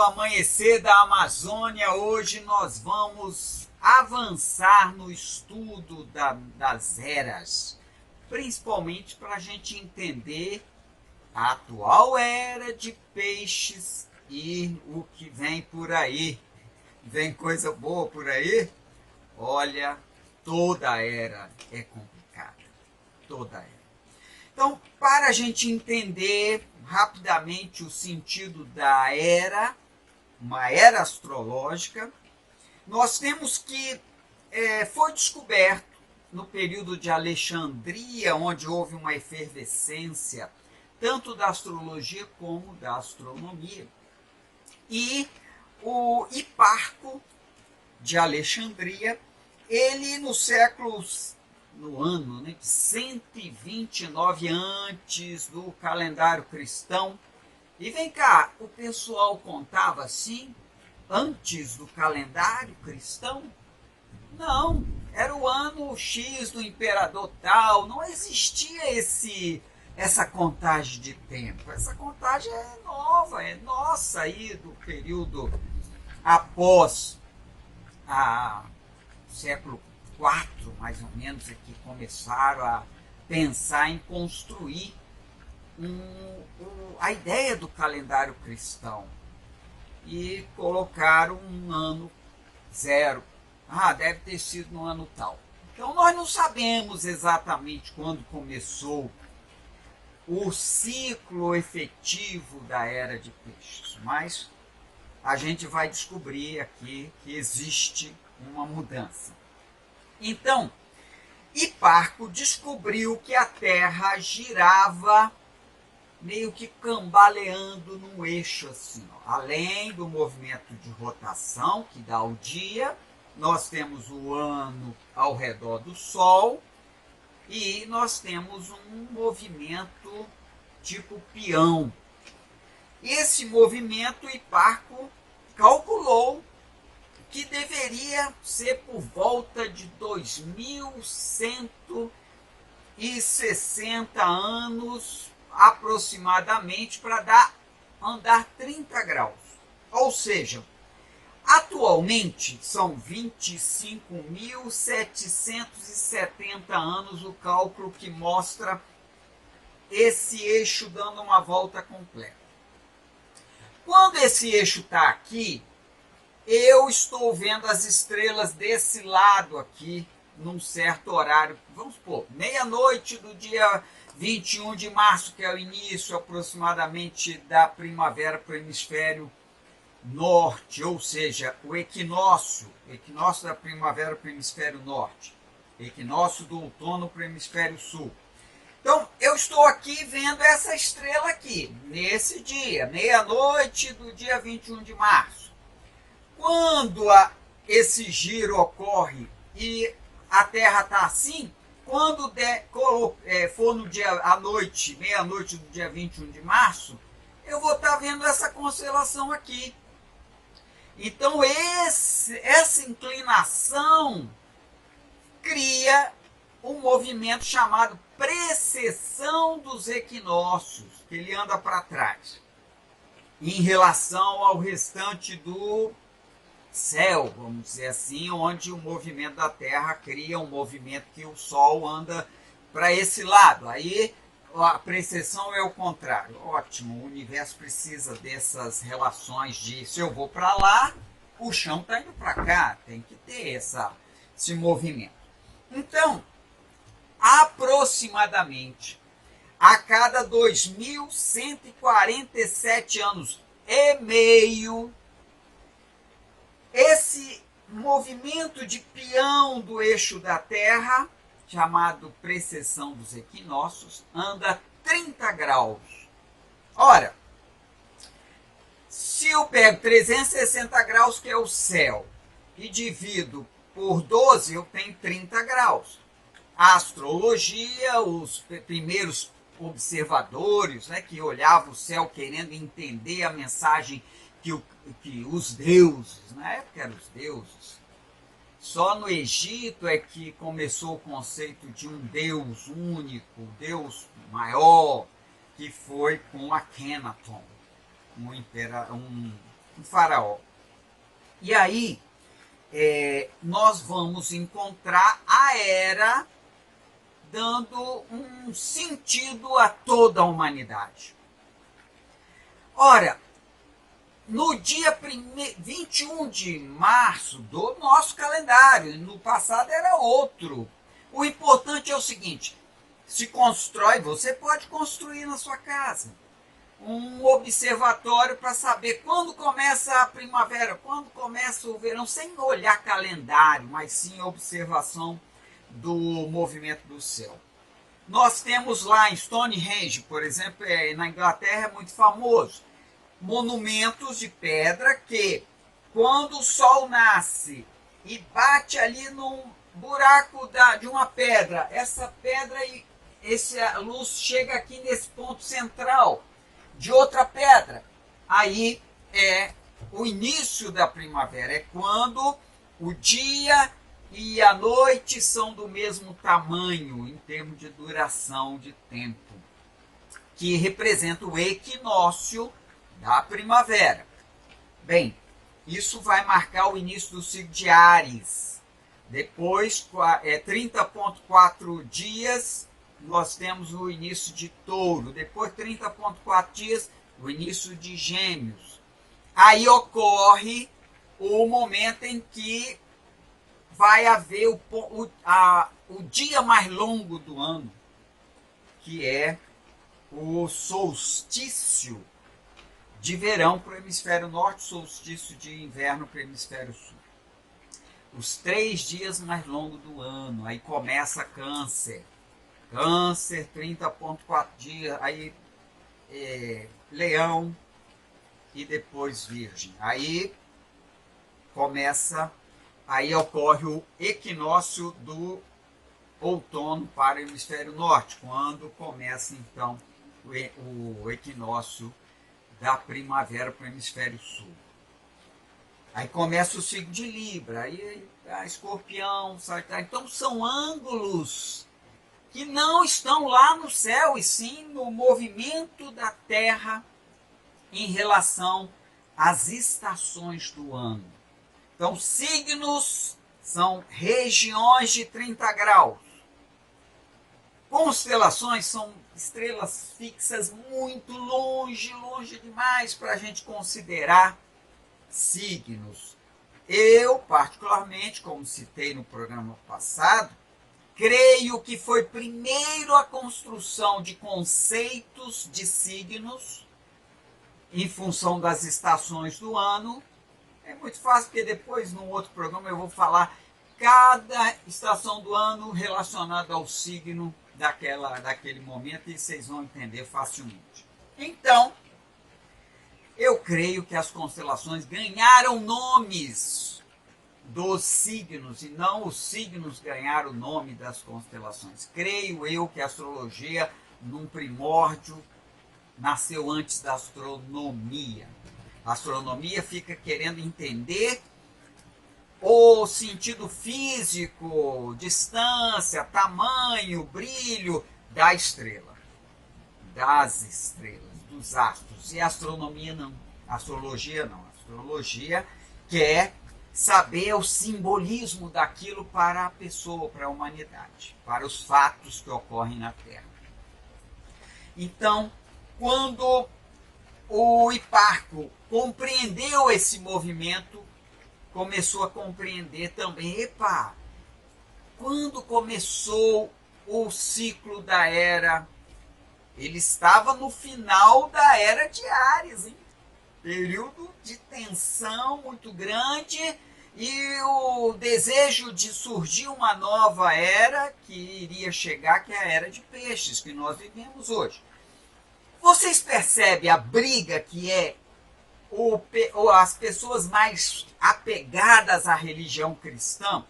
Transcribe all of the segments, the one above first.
amanhecer da Amazônia, hoje nós vamos avançar no estudo das eras, principalmente para a gente entender a atual era de peixes e o que vem por aí. Vem coisa boa por aí? Olha, toda era é complicada, toda era. Então, para a gente entender rapidamente o sentido da era, uma era astrológica, nós temos que foi descoberto no período de Alexandria, onde houve uma efervescência tanto da astrologia como da astronomia. E o Hiparco de Alexandria, ele no ano de 129 antes do calendário cristão. E vem cá, o pessoal contava assim, antes do calendário cristão? Não, era o ano X do imperador tal, não existia essa contagem de tempo. Essa contagem é nova, é nossa aí do período após o século IV, mais ou menos, é que começaram a pensar em construir a ideia do calendário cristão e colocaram um ano zero. Deve ter sido no ano tal. Então nós não sabemos exatamente quando começou o ciclo efetivo da era de peixes, mas a gente vai descobrir aqui que existe uma mudança. Então, Hiparco descobriu que a Terra girava meio que cambaleando num eixo assim. Além do movimento de rotação que dá o dia, nós temos o ano ao redor do Sol e nós temos um movimento tipo peão. Esse movimento Hiparco calculou que deveria ser por volta de 2160 anos aproximadamente para andar 30 graus. Ou seja, atualmente são 25.770 anos o cálculo que mostra esse eixo dando uma volta completa. Quando esse eixo está aqui, eu estou vendo as estrelas desse lado aqui, num certo horário, vamos supor, meia-noite do dia 21 de março, que é o início aproximadamente da primavera para o hemisfério norte, ou seja, o equinócio da primavera para o hemisfério norte, equinócio do outono para o hemisfério sul. Então, eu estou aqui vendo essa estrela aqui, nesse dia, meia-noite do dia 21 de março. Quando esse giro ocorre e a Terra está assim, quando for no dia à noite, meia-noite do dia 21 de março, eu vou estar vendo essa constelação aqui. Então, essa inclinação cria um movimento chamado precessão dos equinócios, que ele anda para trás, em relação ao restante do céu, vamos dizer assim, onde o movimento da Terra cria um movimento que o Sol anda para esse lado. Aí a precessão é o contrário. Ótimo, o universo precisa dessas relações de se eu vou para lá, o chão está indo para cá, tem que ter esse movimento. Então, aproximadamente a cada 2147 anos e meio, esse movimento de peão do eixo da Terra, chamado precessão dos equinócios, anda 30 graus. Ora, se eu pego 360 graus, que é o céu, e divido por 12, eu tenho 30 graus. A astrologia, os primeiros observadores, que olhavam o céu querendo entender a mensagem que os deuses, na época eram os deuses, só no Egito é que começou o conceito de um Deus único, Deus maior, que foi com Akhenaton, um o faraó. E aí nós vamos encontrar a Hera dando um sentido a toda a humanidade. Ora, no dia 21 de março do nosso calendário, no passado era outro. O importante é o seguinte: se constrói, você pode construir na sua casa um observatório para saber quando começa a primavera, quando começa o verão, sem olhar calendário, mas sim observação do movimento do céu. Nós temos lá em Stonehenge, por exemplo, na Inglaterra é muito famoso, monumentos de pedra que, quando o sol nasce e bate ali num buraco de uma pedra, essa pedra e essa luz chega aqui nesse ponto central de outra pedra. Aí é o início da primavera, é quando o dia e a noite são do mesmo tamanho em termos de duração de tempo, que representa o equinócio da primavera. Bem, isso vai marcar o início do ciclo de Áries. Depois, 30,4 dias, nós temos o início de Touro. Depois, 30,4 dias, o início de Gêmeos. Aí ocorre o momento em que vai haver o dia mais longo do ano, que é o solstício de verão para o hemisfério norte, solstício de inverno para o hemisfério sul. Os 3 dias mais longos do ano. Aí começa Câncer. Câncer, 30,4 dias. Aí Leão e depois Virgem. Aí ocorre o equinócio do outono para o hemisfério norte, quando começa então o equinócio da primavera para o hemisfério sul. Aí começa o signo de Libra, aí Escorpião, Sagitário. Então são ângulos que não estão lá no céu, e sim no movimento da Terra em relação às estações do ano. Então, signos são regiões de 30 graus. Constelações são estrelas fixas muito longe, longe demais para a gente considerar signos. Eu, particularmente, como citei no programa passado, creio que foi primeiro a construção de conceitos de signos em função das estações do ano. É muito fácil, porque depois, num outro programa, eu vou falar cada estação do ano relacionada ao signo daquele momento, e vocês vão entender facilmente. Então, eu creio que as constelações ganharam nomes dos signos, e não os signos ganharam o nome das constelações. Creio eu que a astrologia, num primórdio, nasceu antes da astronomia. A astronomia fica querendo entender o sentido físico, distância, tamanho, brilho da estrela, das estrelas, dos astros. E a astronomia não. A astrologia não. A astrologia quer saber o simbolismo daquilo para a pessoa, para a humanidade, para os fatos que ocorrem na Terra. Então, quando o Hiparco compreendeu esse movimento, começou a compreender também, quando começou o ciclo da era, ele estava no final da era de Áries, hein? Período de tensão muito grande e o desejo de surgir uma nova era que iria chegar, que é a era de peixes que nós vivemos hoje. Vocês percebem a briga que é as pessoas mais apegadas à religião cristã?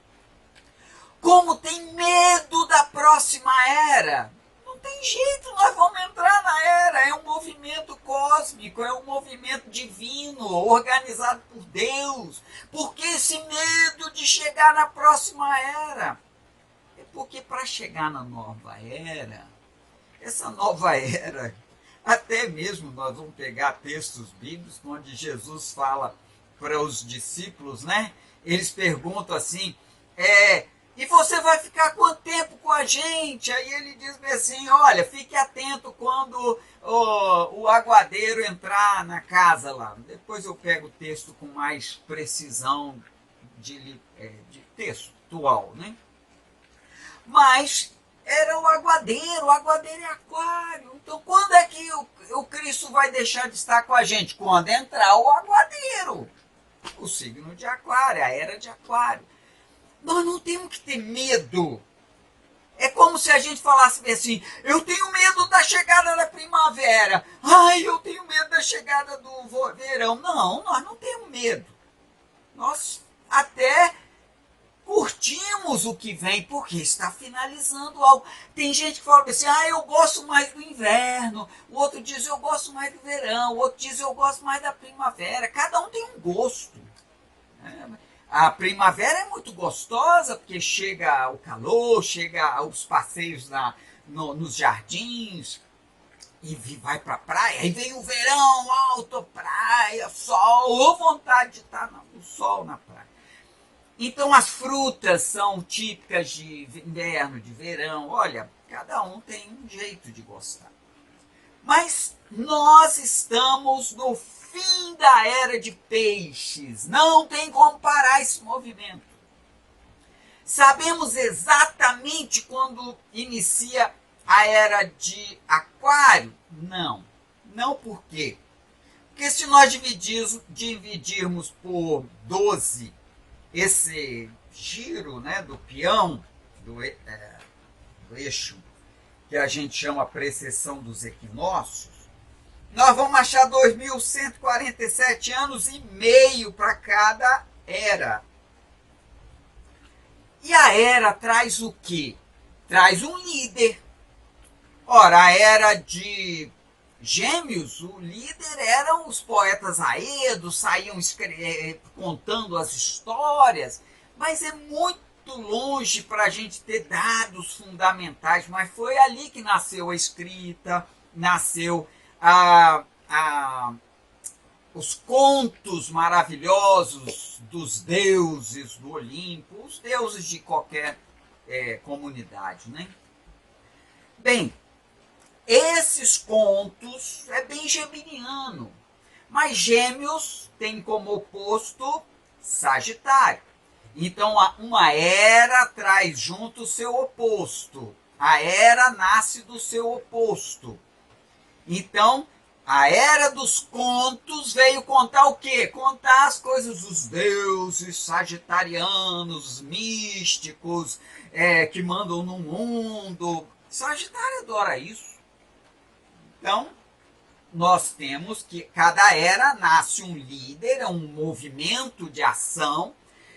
Como tem medo da próxima era? Não tem jeito, nós vamos entrar na era. É um movimento cósmico, é um movimento divino, organizado por Deus. Por que esse medo de chegar na próxima era? É porque para chegar na nova era, essa nova era Até mesmo nós vamos pegar textos bíblicos onde Jesus fala para os discípulos, né? Eles perguntam assim, e você vai ficar quanto tempo com a gente? Aí ele diz assim, olha, fique atento quando o aguadeiro entrar na casa lá. Depois eu pego o texto com mais precisão de textual, né? Mas era o aguadeiro é aquário. Então quando é que o Cristo vai deixar de estar com a gente? Quando entrar o aguadeiro. O signo de aquário, a era de aquário. Nós não temos que ter medo. É como se a gente falasse assim, eu tenho medo da chegada da primavera. Ai, eu tenho medo da chegada do verão. Não, nós não temos medo. Nós até curtimos o que vem, porque está finalizando algo. Tem gente que fala assim, eu gosto mais do inverno. O outro diz, eu gosto mais do verão. O outro diz, eu gosto mais da primavera. Cada um tem um gosto. A primavera é muito gostosa, porque chega o calor, chega os passeios nos jardins, e vai para a praia. Aí vem o verão, alto, praia, sol, vontade de estar no sol na praia. Então as frutas são típicas de inverno, de verão. Olha, cada um tem um jeito de gostar. Mas nós estamos no fim da era de peixes. Não tem como parar esse movimento. Sabemos exatamente quando inicia a era de aquário? Não. Não por quê? Porque se nós dividirmos por 12 esse giro, né, do peão, do eixo, que a gente chama precessão dos equinócios, nós vamos achar 2.147 anos e meio para cada era. E a era traz o quê? Traz um líder. Ora, a era de Gêmeos, o líder eram os poetas aedos, saíam contando as histórias, mas é muito longe para a gente ter dados fundamentais, mas foi ali que nasceu a escrita, nasceu os contos maravilhosos dos deuses do Olimpo, os deuses de qualquer comunidade, né? Bem, esses contos é bem geminiano, mas Gêmeos tem como oposto Sagitário. Então, uma era traz junto o seu oposto. A era nasce do seu oposto. Então, a era dos contos veio contar o quê? Contar as coisas dos deuses sagitarianos, místicos, que mandam no mundo. Sagitário adora isso. Então, nós temos que cada era nasce um líder, um movimento de ação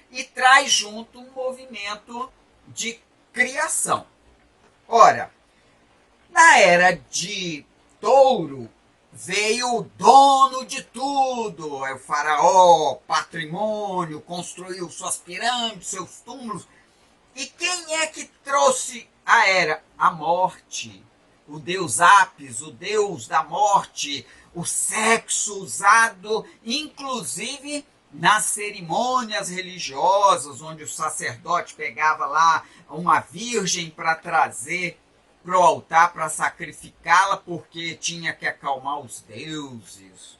e traz junto um movimento de criação. Ora, na era de Touro veio o dono de tudo, é o faraó, patrimônio, construiu suas pirâmides, seus túmulos. E quem é que trouxe a era? A morte. O deus Apis, o deus da morte, o sexo usado, inclusive nas cerimônias religiosas, onde o sacerdote pegava lá uma virgem para trazer para o altar para sacrificá-la, porque tinha que acalmar os deuses.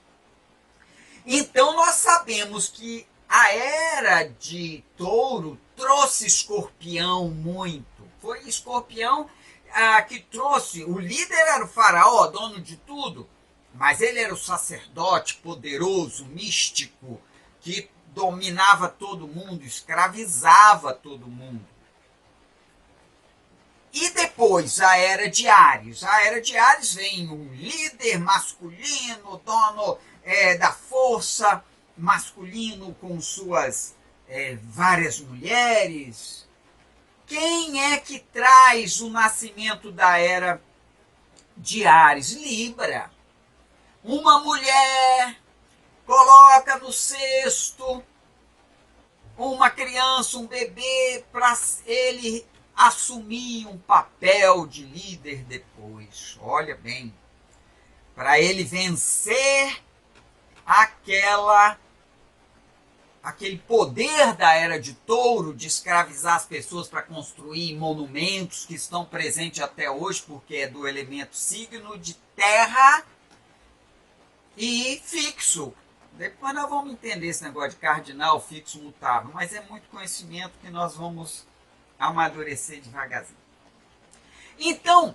Então nós sabemos que a era de Touro trouxe Escorpião muito. Foi Escorpião que trouxe, o líder era o faraó, dono de tudo, mas ele era o sacerdote poderoso, místico, que dominava todo mundo, escravizava todo mundo. E depois a era de Áries. A era de Áries vem um líder masculino, dono da força, masculino com suas várias mulheres. Quem é que traz o nascimento da era de Áries? Libra. Uma mulher coloca no cesto uma criança, um bebê, para ele assumir um papel de líder depois. Olha bem. para ele vencer aquele poder da era de Touro de escravizar as pessoas para construir monumentos que estão presentes até hoje, porque é do elemento signo de terra e fixo. Depois nós vamos entender esse negócio de cardinal, fixo, mutável, mas é muito conhecimento que nós vamos amadurecer devagarzinho. Então,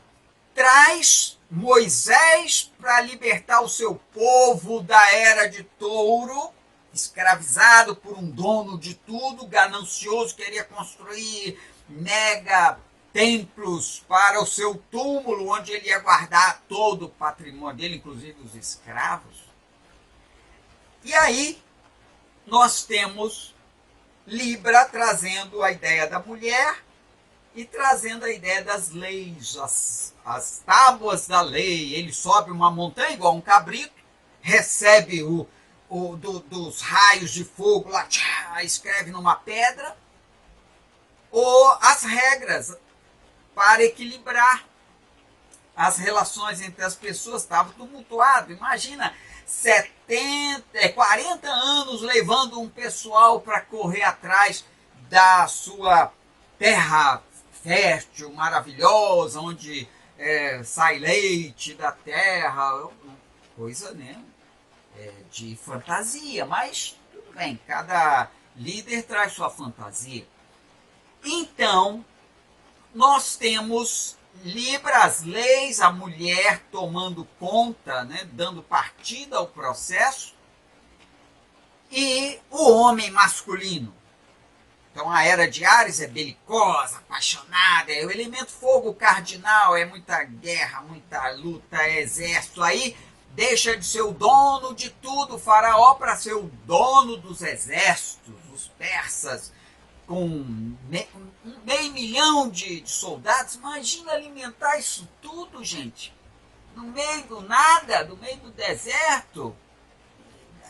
traz Moisés para libertar o seu povo da era de Touro, escravizado por um dono de tudo, ganancioso, queria construir mega templos para o seu túmulo, onde ele ia guardar todo o patrimônio dele, inclusive os escravos. E aí nós temos Libra trazendo a ideia da mulher e trazendo a ideia das leis, as tábuas da lei. Ele sobe uma montanha igual um cabrito, recebe dos raios de fogo lá, escreve numa pedra, ou as regras para equilibrar as relações entre as pessoas. Estava tumultuado. Imagina 40 anos levando um pessoal para correr atrás da sua terra fértil, maravilhosa, onde sai leite da terra, coisa, né, de fantasia, mas tudo bem, cada líder traz sua fantasia. Então, nós temos Libra, as leis, a mulher tomando conta, né, dando partida ao processo, e o homem masculino. Então a era de Áries é belicosa, apaixonada, é o elemento fogo cardinal, é muita guerra, muita luta, é exército. Aí deixa de ser o dono de tudo, o faraó, para ser o dono dos exércitos, os persas, com meio milhão de soldados. Imagina alimentar isso tudo, gente, no meio do nada, no meio do deserto.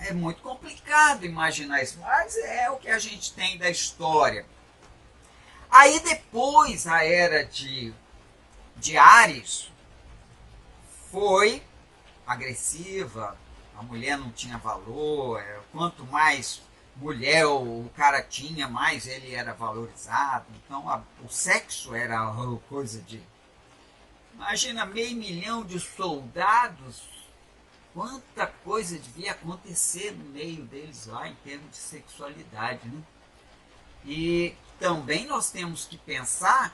É muito complicado imaginar isso, mas é o que a gente tem da história. Aí depois a era de Áries foi agressiva, a mulher não tinha valor, quanto mais mulher o cara tinha, mais ele era valorizado. Então o sexo era coisa de... Imagina, 500 mil de soldados, quanta coisa devia acontecer no meio deles lá em termos de sexualidade, né? E também nós temos que pensar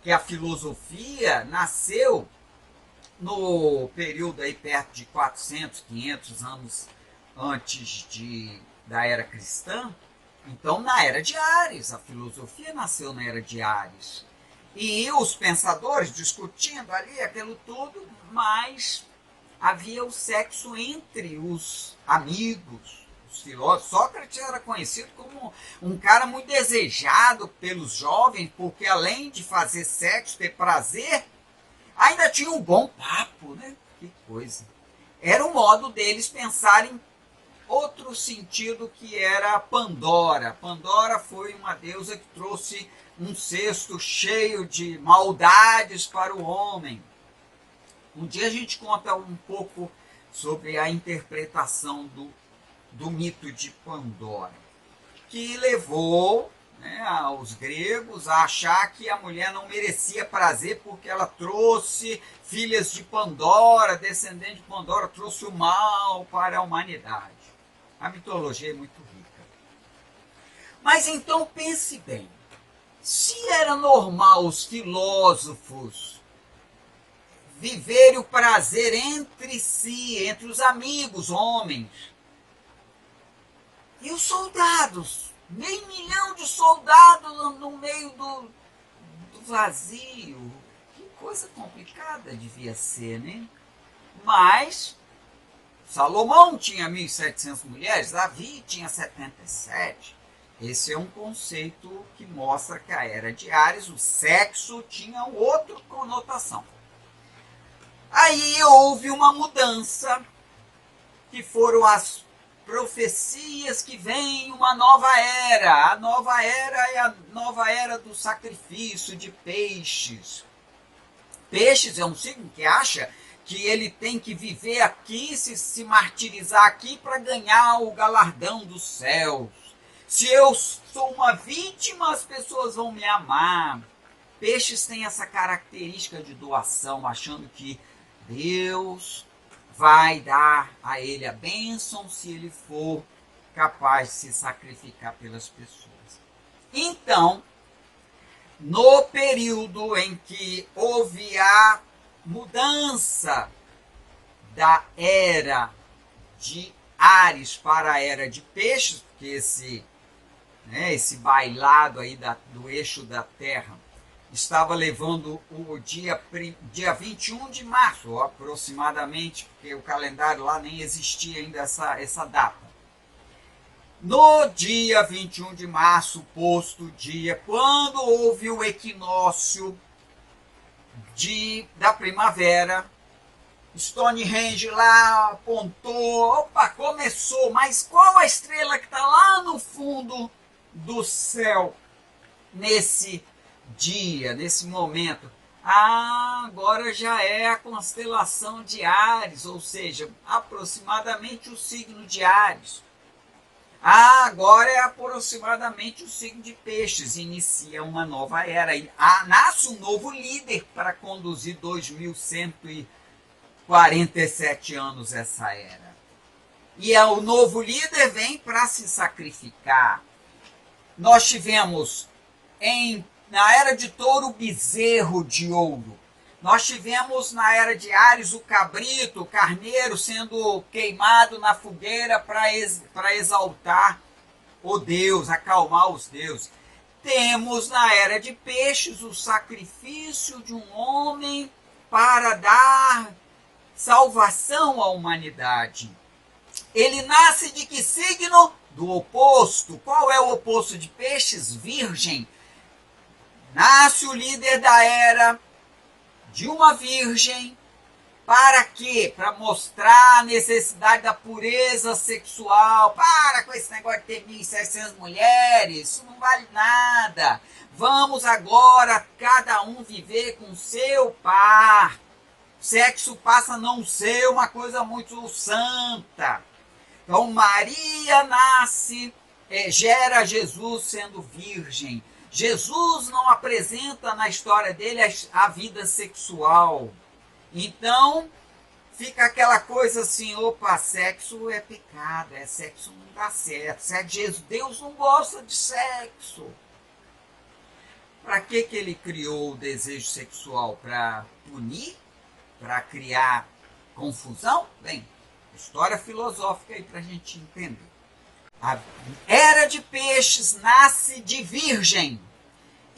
que a filosofia nasceu no período aí perto de 400, 500 anos antes da era cristã. Então, na era de Áries, a filosofia nasceu na era de Áries. E os pensadores discutindo ali aquilo tudo, mas havia o sexo entre os amigos, os filósofos. Sócrates era conhecido como um cara muito desejado pelos jovens, porque além de fazer sexo, ter prazer, ainda tinha um bom papo, né? Que coisa. Era o modo deles pensarem outro sentido, que era Pandora. Pandora foi uma deusa que trouxe um cesto cheio de maldades para o homem. Um dia a gente conta um pouco sobre a interpretação do mito de Pandora, que levou, né, os gregos a achar que a mulher não merecia prazer porque ela trouxe filhas de Pandora, descendente de Pandora, trouxe o mal para a humanidade. A mitologia é muito rica. Mas então pense bem, se era normal os filósofos viverem o prazer entre si, entre os amigos, homens, e os soldados, 500 mil de soldados no meio do vazio, que coisa complicada devia ser, né? Mas Salomão tinha 1.700 mulheres, Davi tinha 77. Esse é um conceito que mostra que a era de Áries, o sexo tinha outra conotação. Aí houve uma mudança, que foram as profecias que vem uma nova era. A nova era é a nova era do sacrifício de peixes. Peixes é um signo que acha que ele tem que viver aqui, se martirizar aqui para ganhar o galardão dos céus. Se eu sou uma vítima, as pessoas vão me amar. Peixes têm essa característica de doação, achando que Deus vai dar a ele a bênção se ele for capaz de se sacrificar pelas pessoas. Então, no período em que houve a mudança da era de Áries para a era de Peixes, porque esse bailado aí do eixo da Terra estava levando o dia 21 de março, aproximadamente, porque o calendário lá nem existia ainda essa data. No dia 21 de março, posto dia, quando houve o equinócio da primavera, Stonehenge lá apontou, opa, começou, mas qual a estrela que está lá no fundo do céu nesse dia, nesse momento? Agora já é a constelação de Áries, ou seja, aproximadamente o signo de Áries. Agora é aproximadamente o signo de Peixes, inicia uma nova era. Nasce um novo líder para conduzir 2147 anos essa era. E o novo líder vem para se sacrificar. Nós tivemos na era de Touro o bezerro de ouro. Nós tivemos na era de Áries o cabrito, o carneiro sendo queimado na fogueira para exaltar o Deus, acalmar os deuses. Temos na era de Peixes o sacrifício de um homem para dar salvação à humanidade. Ele nasce de que signo? Do oposto. Qual é o oposto de Peixes? Virgem. Nasce o líder da era de uma virgem, para quê? Para mostrar a necessidade da pureza sexual. Para com esse negócio de ter 1.700 mulheres, isso não vale nada. Vamos agora cada um viver com seu par. Sexo passa a não ser uma coisa muito santa. Então Maria nasce, gera Jesus sendo virgem. Jesus não apresenta na história dele a vida sexual. Então, fica aquela coisa assim, opa, sexo é pecado, sexo não dá certo. Deus não gosta de sexo. Para que ele criou o desejo sexual? Para punir? Para criar confusão? Bem, história filosófica aí para a gente entender. A era de Peixes nasce de virgem.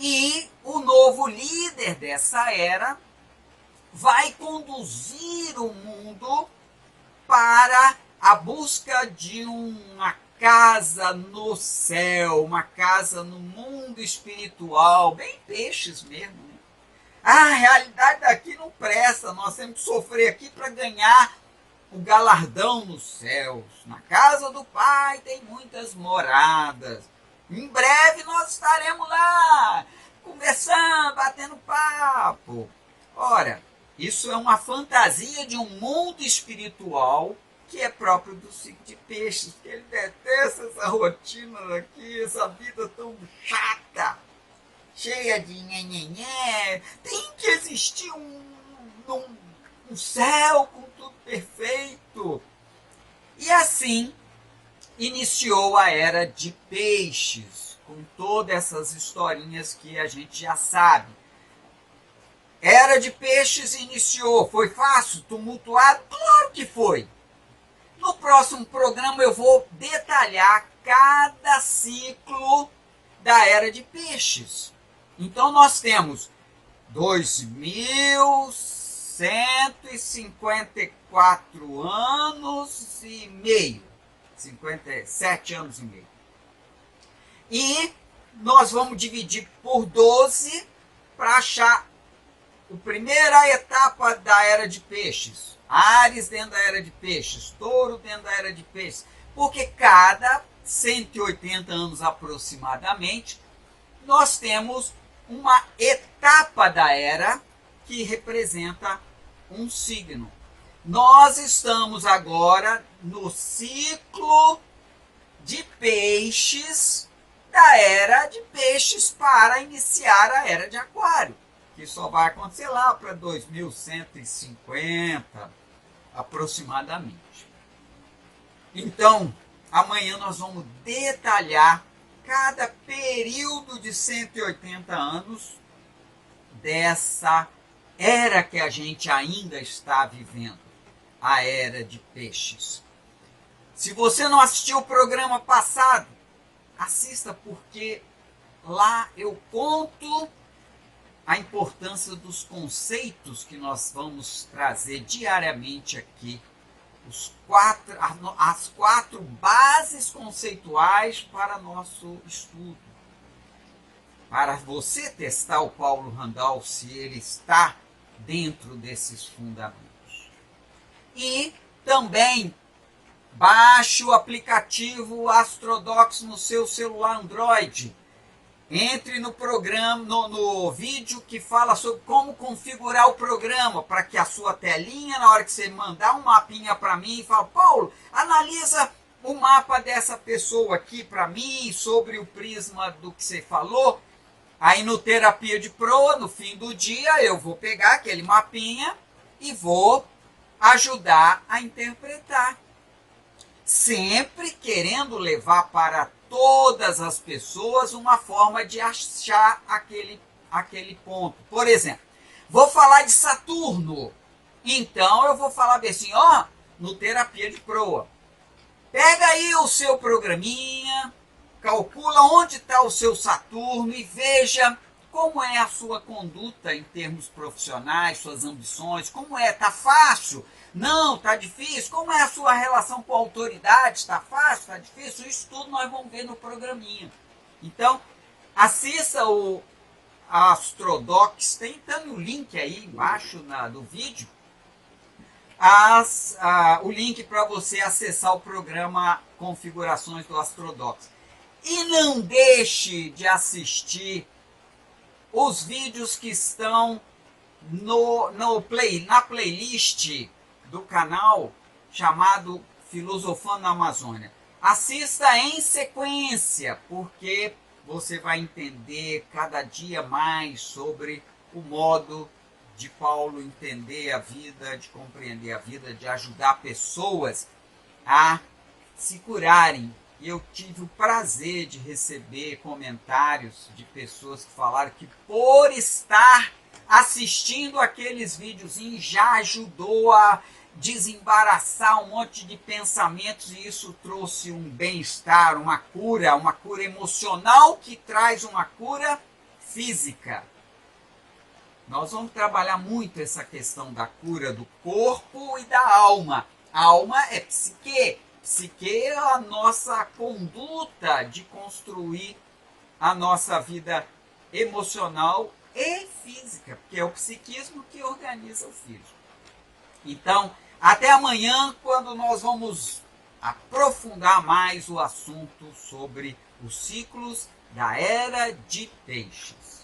E o novo líder dessa era vai conduzir o mundo para a busca de uma casa no céu, uma casa no mundo espiritual, bem Peixes mesmo. Né? A realidade daqui não presta, nós temos que sofrer aqui para ganhar o galardão nos céus. Na casa do Pai tem muitas moradas. Em breve nós estaremos lá, conversando, batendo papo. Ora, isso é uma fantasia de um mundo espiritual que é próprio do signo de Peixes, porque ele detesta essa rotina daqui, essa vida tão chata, cheia de nhenhenhé. Tem que existir um céu com tudo perfeito. E assim iniciou a era de Peixes, com todas essas historinhas que a gente já sabe. Era de Peixes iniciou, foi fácil, tumultuado? Claro que foi. No próximo programa eu vou detalhar cada ciclo da era de Peixes. Então nós temos 2154 anos e meio. 57 anos e meio. E nós vamos dividir por 12 para achar a primeira etapa da era de Peixes. Áries dentro da era de Peixes, Touro dentro da era de Peixes. Porque cada 180 anos aproximadamente, nós temos uma etapa da era que representa um signo. Nós estamos agora no ciclo de peixes, da era de peixes, para iniciar a era de aquário, que só vai acontecer lá para 2150 aproximadamente. Então, amanhã nós vamos detalhar cada período de 180 anos dessa era que a gente ainda está vivendo, a era de peixes. Se você não assistiu o programa passado, assista, porque lá eu conto a importância dos conceitos que nós vamos trazer diariamente aqui, as quatro bases conceituais para nosso estudo. Para você testar o Paulo Randall se ele está dentro desses fundamentos. E também baixe o aplicativo Astrodox no seu celular Android. Entre no programa, no vídeo que fala sobre como configurar o programa, para que a sua telinha, na hora que você mandar um mapinha para mim, fala: Paulo, analisa o mapa dessa pessoa aqui para mim, sobre o prisma do que você falou. Aí no Terapia de Proa, no fim do dia, eu vou pegar aquele mapinha e vou ajudar a interpretar. Sempre querendo levar para todas as pessoas uma forma de achar aquele ponto. Por exemplo, vou falar de Saturno. Então eu vou falar assim, ó, no Terapia de Proa. Pega aí o seu programinha, calcula onde está o seu Saturno e veja como é a sua conduta em termos profissionais, suas ambições, como é, tá fácil? Não, tá difícil? Como é a sua relação com a autoridade? Está fácil? Está difícil? Isso tudo nós vamos ver no programinha. Então, assista o Astrodox, tem o link aí embaixo do vídeo, o link para você acessar o programa Configurações do Astrodox. E não deixe de assistir os vídeos que estão na playlist do canal chamado Filosofando na Amazônia. Assista em sequência, porque você vai entender cada dia mais sobre o modo de Paulo entender a vida, de compreender a vida, de ajudar pessoas a se curarem. E eu tive o prazer de receber comentários de pessoas que falaram que por estar assistindo aqueles videozinhos já ajudou a desembaraçar um monte de pensamentos, e isso trouxe um bem-estar, uma cura emocional que traz uma cura física. Nós vamos trabalhar muito essa questão da cura do corpo e da alma. A alma é psique. Psique é a nossa conduta de construir a nossa vida emocional e física, porque é o psiquismo que organiza o físico. Então, até amanhã, quando nós vamos aprofundar mais o assunto sobre os ciclos da Era de Peixes.